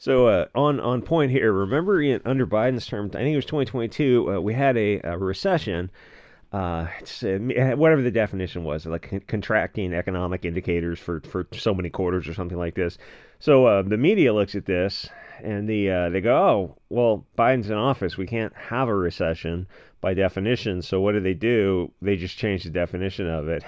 So on point here, remember under Biden's term, I think it was 2022, we had a recession. Whatever the definition was, like contracting economic indicators for so many quarters or something like this. So the media looks at this and they go, oh, well, Biden's in office. We can't have a recession by definition. So what do? They just change the definition of it.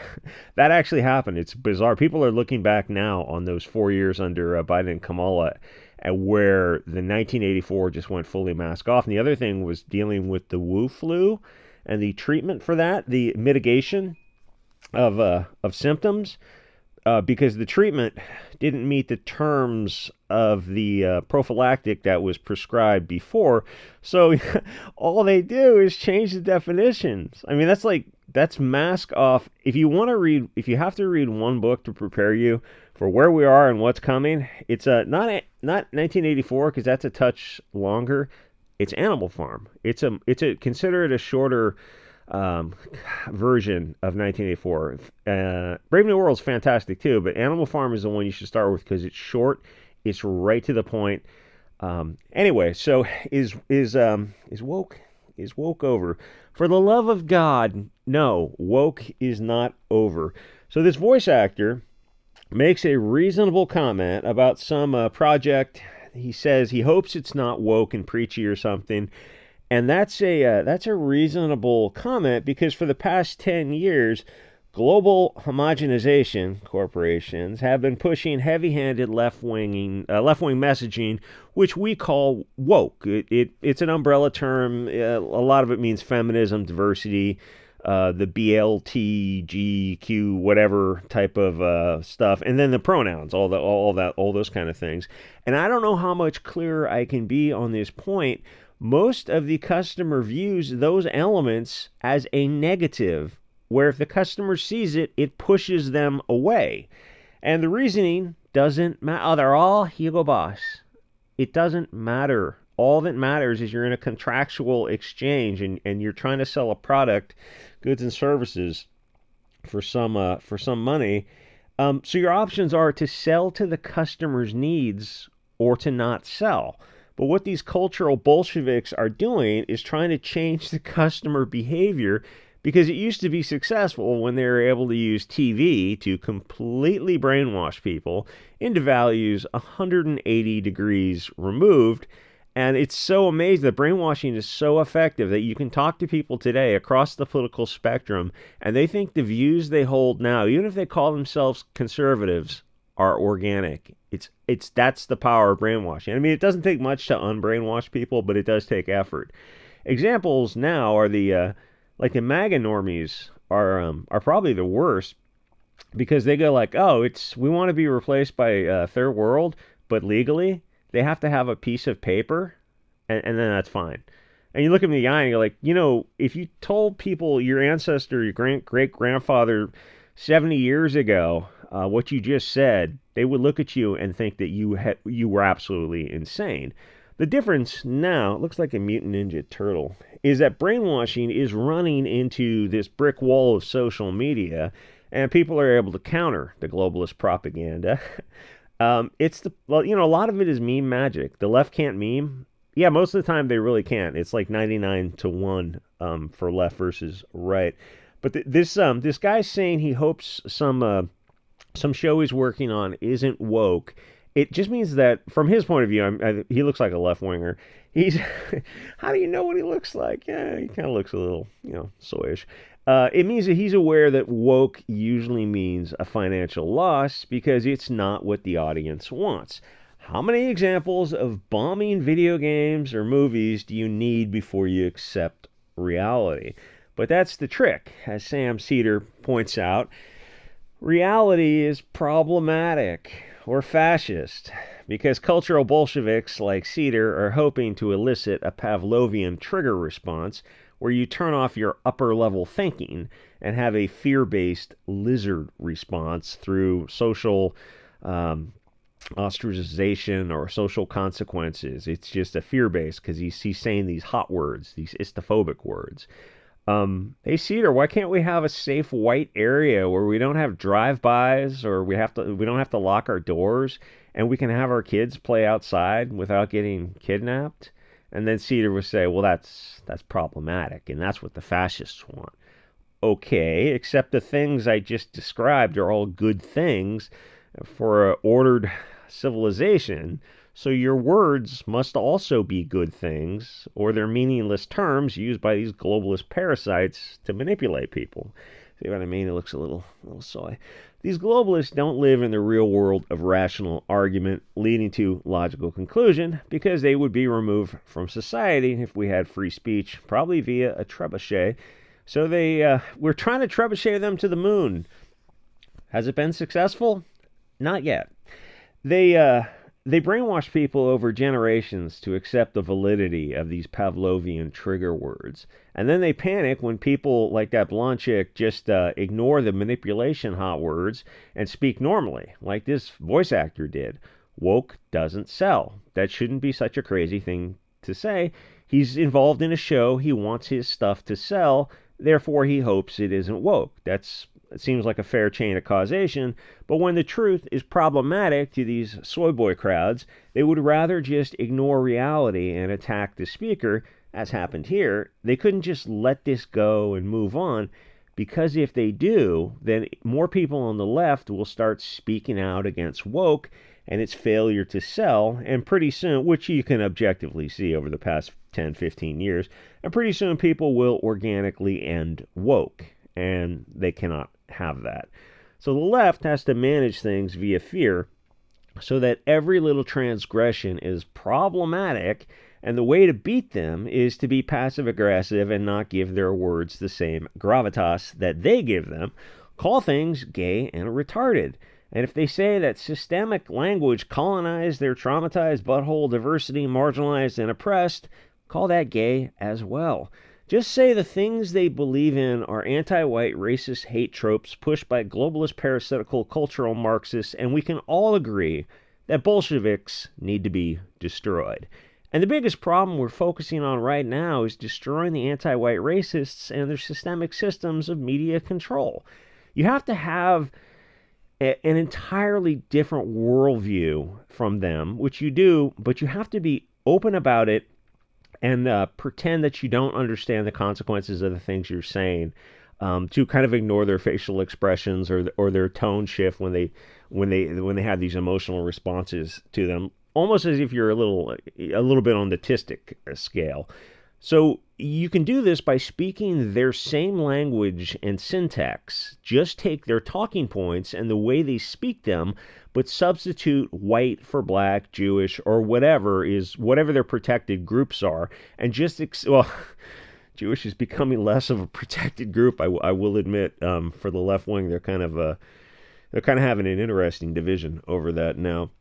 That actually happened. It's bizarre. People are looking back now on those 4 years under Biden and Kamala at where the 1984 just went fully mask off. And the other thing was dealing with the Wu flu and the treatment for that, the mitigation of symptoms, because the treatment didn't meet the terms of the prophylactic that was prescribed before. So all they do is change the definitions. I mean, that's mask off. If you have to read one book to prepare you for where we are and what's coming, it's not 1984 because that's a touch longer. It's Animal Farm. Consider it a shorter version of 1984. Brave New World's fantastic too, but Animal Farm is the one you should start with because it's short, it's right to the point. Anyway, so is woke over? For the love of God, no, woke is not over. So this voice actor makes a reasonable comment about some project. He says he hopes it's not woke and preachy or something. And that's a reasonable comment because for the past 10 years, global homogenization corporations have been pushing heavy-handed left-wing messaging, which we call woke. It's an umbrella term. A lot of it means feminism, diversity, the BLTGQ whatever type of stuff, and then the pronouns, all those kind of things. And I don't know how much clearer I can be on this point. Most of the customer views those elements as a negative, where if the customer sees it, it pushes them away. And the reasoning doesn't matter. Oh, they're all Hugo Boss. It doesn't matter. All that matters is you're in a contractual exchange and you're trying to sell a product, goods and services for some money. So your options are to sell to the customer's needs or to not sell. But what these cultural Bolsheviks are doing is trying to change the customer behavior because it used to be successful when they were able to use TV to completely brainwash people into values 180 degrees removed. And it's so amazing that brainwashing is so effective that you can talk to people today across the political spectrum and they think the views they hold now, even if they call themselves conservatives, are organic. That's the power of brainwashing. I mean, it doesn't take much to unbrainwash people, but it does take effort. Examples now are the MAGA normies are probably the worst because they go like, oh, we want to be replaced by third world, but legally they have to have a piece of paper, and then that's fine. And you look them in the eye and you're like, if you told people your ancestor, your great-grandfather 70 years ago what you just said, they would look at you and think that you were absolutely insane. The difference now, it looks like a Mutant Ninja Turtle, is that brainwashing is running into this brick wall of social media, and people are able to counter the globalist propaganda. A lot of it is meme magic. The left can't meme. Yeah, most of the time they really can't. It's like 99-1 for left versus right. But this guy's saying he hopes some show he's working on isn't woke. It just means that from his point of view, he looks like a left-winger. How do you know what he looks like? Yeah, he kind of looks a little, soyish. It means that he's aware that woke usually means a financial loss because it's not what the audience wants. How many examples of bombing video games or movies do you need before you accept reality? But that's the trick, as Sam Cedar points out. Reality is problematic or fascist because cultural Bolsheviks like Cedar are hoping to elicit a Pavlovian trigger response where you turn off your upper-level thinking and have a fear-based lizard response through social ostracization or social consequences. It's just a fear-based because he's saying these hot words, these istophobic words. Hey Cedar, why can't we have a safe white area where we don't have drive-bys or we don't have to lock our doors and we can have our kids play outside without getting kidnapped? And then Cedar would say, well, that's problematic, and that's what the fascists want. Okay, except the things I just described are all good things for an ordered civilization. So your words must also be good things, or they're meaningless terms used by these globalist parasites to manipulate people. See what I mean? It looks a little soy. These globalists don't live in the real world of rational argument leading to logical conclusion because they would be removed from society if we had free speech, probably via a trebuchet. So we're trying to trebuchet them to the moon. Has it been successful? Not yet. They brainwash people over generations to accept the validity of these Pavlovian trigger words. And then they panic when people like that blonde chick just ignore the manipulation hot words and speak normally, like this voice actor did. Woke doesn't sell. That shouldn't be such a crazy thing to say. He's involved in a show. He wants his stuff to sell. Therefore, he hopes it isn't woke. It seems like a fair chain of causation, but when the truth is problematic to these soy boy crowds, they would rather just ignore reality and attack the speaker, as happened here. They couldn't just let this go and move on, because if they do, then more people on the left will start speaking out against woke and its failure to sell, and pretty soon, which you can objectively see over the past 10, 15 years, and pretty soon people will organically end woke, and they cannot have that. So the left has to manage things via fear so that every little transgression is problematic, and the way to beat them is to be passive aggressive and not give their words the same gravitas that they give them. Call things gay and retarded. And if they say that systemic language colonized their traumatized butthole, diversity, marginalized, and oppressed, call that gay as well. Just say the things they believe in are anti-white racist hate tropes pushed by globalist parasitical cultural Marxists, and we can all agree that Bolsheviks need to be destroyed. And the biggest problem we're focusing on right now is destroying the anti-white racists and their systemic systems of media control. You have to have an entirely different worldview from them, which you do, but you have to be open about it and pretend that you don't understand the consequences of the things you're saying, to kind of ignore their facial expressions or their tone shift when they have these emotional responses to them, almost as if you're a little bit on the autistic scale. So you can do this by speaking their same language and syntax. Just take their talking points and the way they speak them, but substitute white for black, Jewish, or whatever their protected groups are, and just Jewish is becoming less of a protected group. I will admit, for the left wing, they're kind of having an interesting division over that now.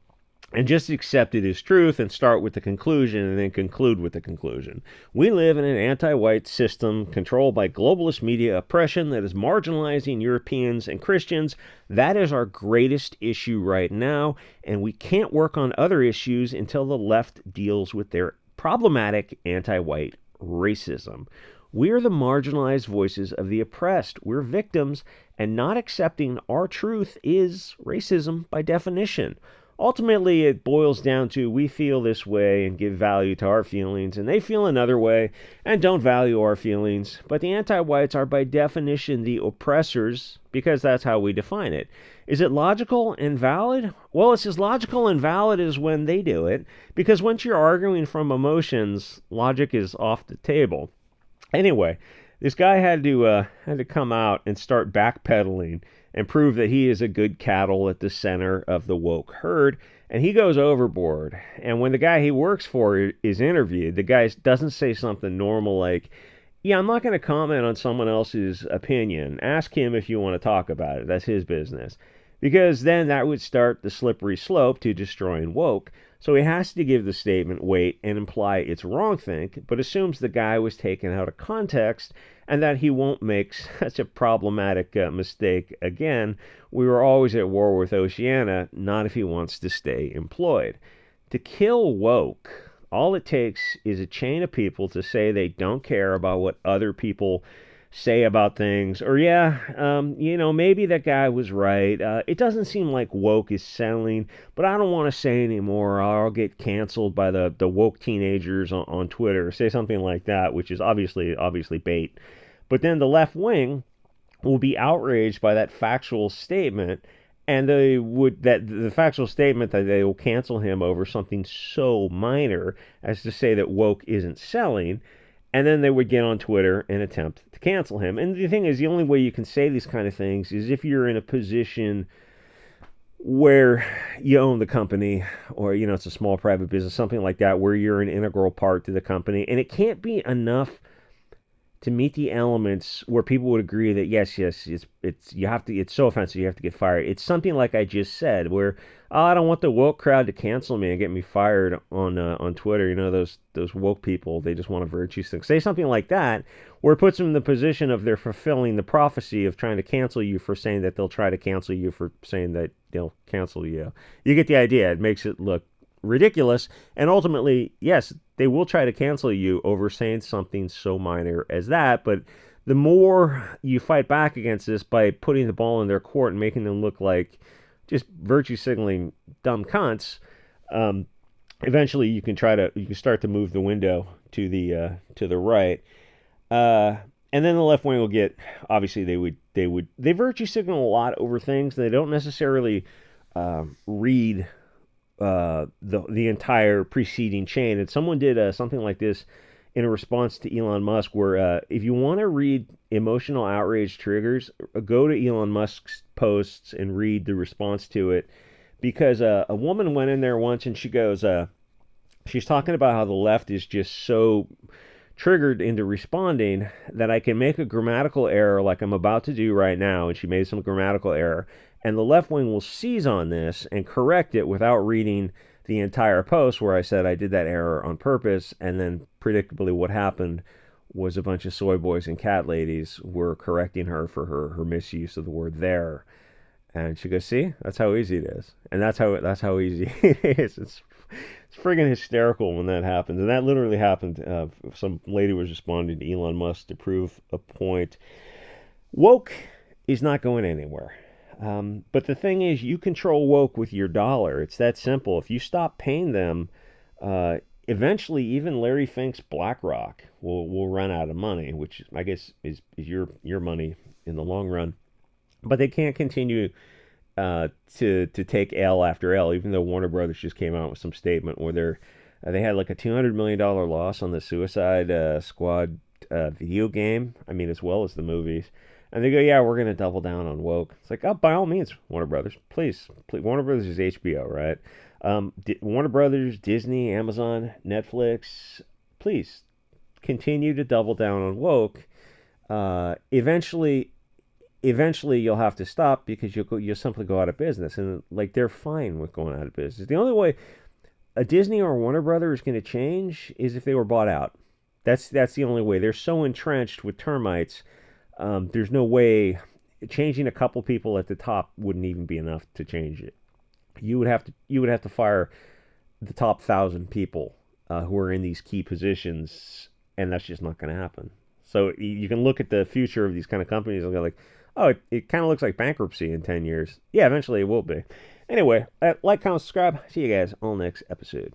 And just accept it as truth and start with the conclusion and then conclude with the conclusion. We live in an anti-white system controlled by globalist media oppression that is marginalizing Europeans and Christians. That is our greatest issue right now, and we can't work on other issues until the left deals with their problematic anti-white racism. We are the marginalized voices of the oppressed. We're victims, and not accepting our truth is racism by definition. Ultimately, it boils down to we feel this way and give value to our feelings, and they feel another way and don't value our feelings. But the anti-whites are by definition the oppressors because that's how we define it. Is it logical and valid? Well, it's as logical and valid as when they do it, because once you're arguing from emotions, logic is off the table. Anyway, this guy had to come out and start backpedaling and prove that he is a good cattle at the center of the woke herd, and he goes overboard. And when the guy he works for is interviewed, the guy doesn't say something normal like, yeah, I'm not going to comment on someone else's opinion. Ask him if you want to talk about it. That's his business. Because then that would start the slippery slope to destroying woke. So he has to give the statement weight and imply it's wrongthink, but assumes the guy was taken out of context and that he won't make such a problematic mistake again. We were always at war with Oceania, not if he wants to stay employed. To kill woke, all it takes is a chain of people to say they don't care about what other people say about things, or maybe that guy was right. It doesn't seem like woke is selling, but I don't want to say anymore. I'll get canceled by the woke teenagers on Twitter. Say something like that, which is obviously bait. But then the left wing will be outraged by that factual statement, and the factual statement that they will cancel him over something so minor as to say that woke isn't selling, and then they would get on Twitter and attempt to cancel him. And the thing is, the only way you can say these kind of things is if you're in a position where you own the company, or it's a small private business, something like that, where you're an integral part to the company, and it can't be enough to meet the elements where people would agree that yes, it's so offensive you have to get fired. It's something like I just said, where I don't want the woke crowd to cancel me and get me fired on Twitter. Those woke people, they just want a virtue thing. Say something like that, where it puts them in the position of they're fulfilling the prophecy of trying to cancel you for saying that they'll try to cancel you for saying that they'll cancel you. You get the idea. It makes it look ridiculous, and ultimately, yes, they will try to cancel you over saying something so minor as that. But the more you fight back against this by putting the ball in their court and making them look like just virtue signaling dumb cunts, eventually you can start to move the window to the right, and then the left wing will get, obviously they virtue signal a lot over things. They don't necessarily read the entire preceding chain. And someone did something like this in a response to Elon Musk, where if you want to read emotional outrage triggers, go to Elon Musk's posts and read the response to it. Because a woman went in there once and she goes, she's talking about how the left is just so triggered into responding that I can make a grammatical error like I'm about to do right now. And she made some grammatical error. And the left wing will seize on this and correct it without reading the entire post, where I said I did that error on purpose. And then predictably what happened was a bunch of soy boys and cat ladies were correcting her for her misuse of the word there. And she goes, see, that's how easy it is. And that's how easy it is. It's friggin' hysterical when that happens. And that literally happened. Some lady was responding to Elon Musk to prove a point. Woke is not going anywhere. But the thing is, you control woke with your dollar. It's that simple. If you stop paying them, eventually even Larry Fink's BlackRock will run out of money, which I guess is your money in the long run. But they can't continue to take L after L, even though Warner Brothers just came out with some statement where they had like a $200 million loss on the Suicide Squad video game. I mean, as well as the movies. And they go, yeah, we're going to double down on woke. It's like, oh, by all means, Warner Brothers, please. Warner Brothers is HBO, right? Warner Brothers, Disney, Amazon, Netflix, please continue to double down on woke. Eventually you'll have to stop because you'll simply go out of business. And like, they're fine with going out of business. The only way a Disney or Warner Brothers is going to change is if they were bought out. That's the only way. They're so entrenched with termites. There's no way changing a couple people at the top wouldn't even be enough to change it. You would have to fire the top 1,000 people who are in these key positions, and that's just not going to happen. So you can look at the future of these kind of companies and go like, oh, it kind of looks like bankruptcy in 10 years. Yeah, eventually it will be. Anyway, like, comment, subscribe. See you guys on the next episode.